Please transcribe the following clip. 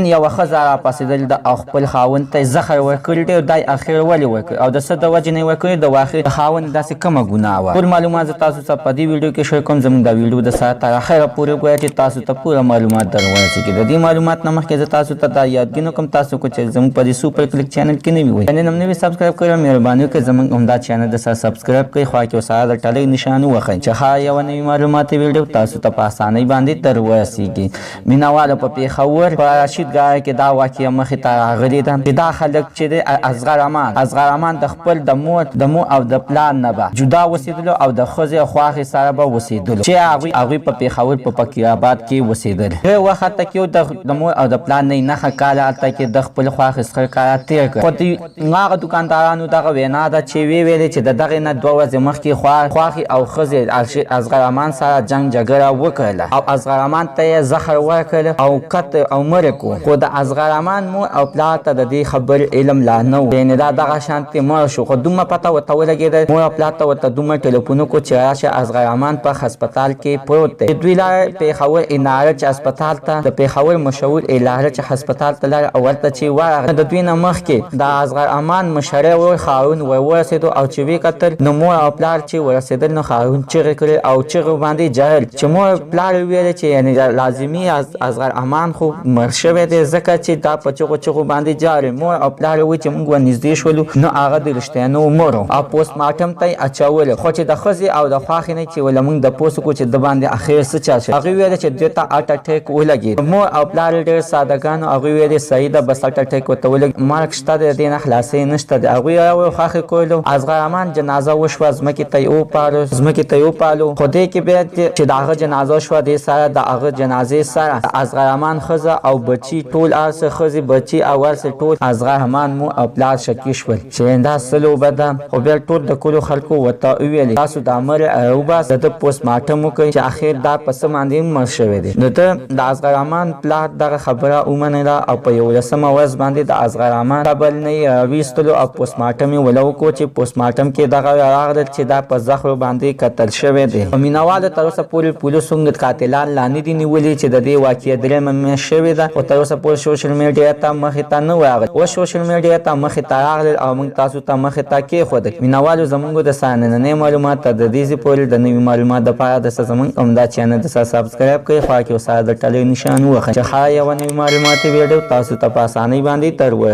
نن یوه ښځه راپاڅېدل ده او خپل خاوند ته یې زهر ورکړي دی او دا یې اخر ولې ورکړي او د څه د وجې نه یې ورکړي د واقع د خاوند داسې کومه ګناه وه. ټول معلومات زه تاسو ته په دې ویډیو کې شیر کوم. زموږ دا ویډیو د سره تر اخره پورې ګورئ چې تاسو ته پوره معلومات در ورسېږي. د دې معلومات نه مخکې زه تاسو ته دا یادګي کوم تاسو کو چې زموږ په دې سوپر کلیک چینل کې نوي وئ چینل هم نوي سبسکرایب کړئ. مهرباني وکړئ زموږ همدا چینل د سره سبسکرایب کړئ. خوا کې سره د ټلۍ نشان ووهئ چې هر یوه نوي معلوماتي ویډیو تاسو ته په اسانۍ باندې در ورسېږي. مینهوالو په پېښور په راشدګاه کې دا واقعه مخې ته راغلې ده چې دا خلک چې دی اصغر امان د خپل د مور او د پلار نه به جدا اوسېدلو او د ښځې او خواښې سره به اوسېدلو چې هغوی په پېښور په فقیر آباد کې اوسېدل. ډېر وخت هلته کې د مور او د پلار نه یې نښه کاله هلته کې د خپل خواښې څخه کاله تېر کړ. خو د هغه دوکاندارانو دغه وینا ده چې ویلې چې د دغې نه 2 ورځې مخکې خواښې او ښځې اصغر امان سره جنګ جګړه وکړله او اصغر امان ته یې زهر ورکړل او قتل او مړ کړو. خو د اصغر امان مور او پلار ته د دې خبرې علم لا نه و. یعنې دا دغه شانتې مړ شو. خو دومره پته ورته ولګېده مور او پلار ته ورته دومره ټلیفون وکړو چې راشه اصغر امان په هسپتال کې پروت دی. دوی لاړل پېښور انارچ هسپتال ته. د پېښور مشهور انارچ هسپتال ته لاړل او ورته چې ورغله د دوی نه مخکې د اصغر امان مشری ورور خاون ورسېدو او چې ویې کتل نو مور او پلار چې ورسېدل نو خاون چغې کړې او چغې باندې جهل چې مور پلار ویلې چې یعنې لازمي اصغر امان خو مړ شوی دی ځکه چې دا په چغو باندې جاري. مور او پلار وایي چې موږ ورنږدې شولو نو هغه د رښتیانو مړ او پوسټ مارټم ته یې اچولې. خو چې د ښځې او د خواښې نه چې ولې موږ د پوسټ وکړو چې د باندې اخر څه چل شي. هغوی ویلې چې دوی ته هارټ اټیک ولګېد. مور او پلار ډېر سادهګانو هغوی ویلې صحیح ده بس هارټ اټیک ورته ولګېد مرګ شته د دې نه خلاصۍ نشته د. هغوی خواښې کولو اصغر امان جنازه وشوه ځمکې ته یې وپالو. خو دې کې بیا چې د هغه جنازه شوه دې سره د هغه جنازې سره د اصغر امان ښځه او بچي ټول هر څه ښځې بچي او هر څه ټول اصغر امان مور او پلار شکي شول چې دا څه لوبه ده. خو بیا ټول د کلو خلکو ورته وویلې تاسو دا مړی وباسئ د پوسټ مارټم وکړئ چې اخر دا په څه باندې مړ شوی دی. نو ته د اصغر امان پلار دغه خبره ومنله او په 11مه ورځ باندې د اصغر امان قبر نه یې راویستلو او پوسټ مارټم یې ولو وکړو چې پوسټ مارټم کې دغه راغلل چې دا په زخرو باندې قتل شوی دی. په مینهوالو تر اوسه پورې پولیسو قاتلان لا نه دي نیولي چې د دې واقعې 3مه میاشت شوې ده. خو تر اوسه پورې سوشل میډیا ته مخې ته نه راغلل. اوس سوشل میډیا ته مخې ته راغلل او موږ تاسو ته مخې ته کېښودل. مینهوالو زموږ د سره نننۍ معلومات ته د دې ځای پورې د نوي معلومات دپاره د زموږ همدا چینل د سره سبسکرایب کړئ. خوا کې سره د ټلۍ نشان ووهئ چې هر یوه نوي معلوماتي ویډیو تاسو ته په اسانۍ باندې در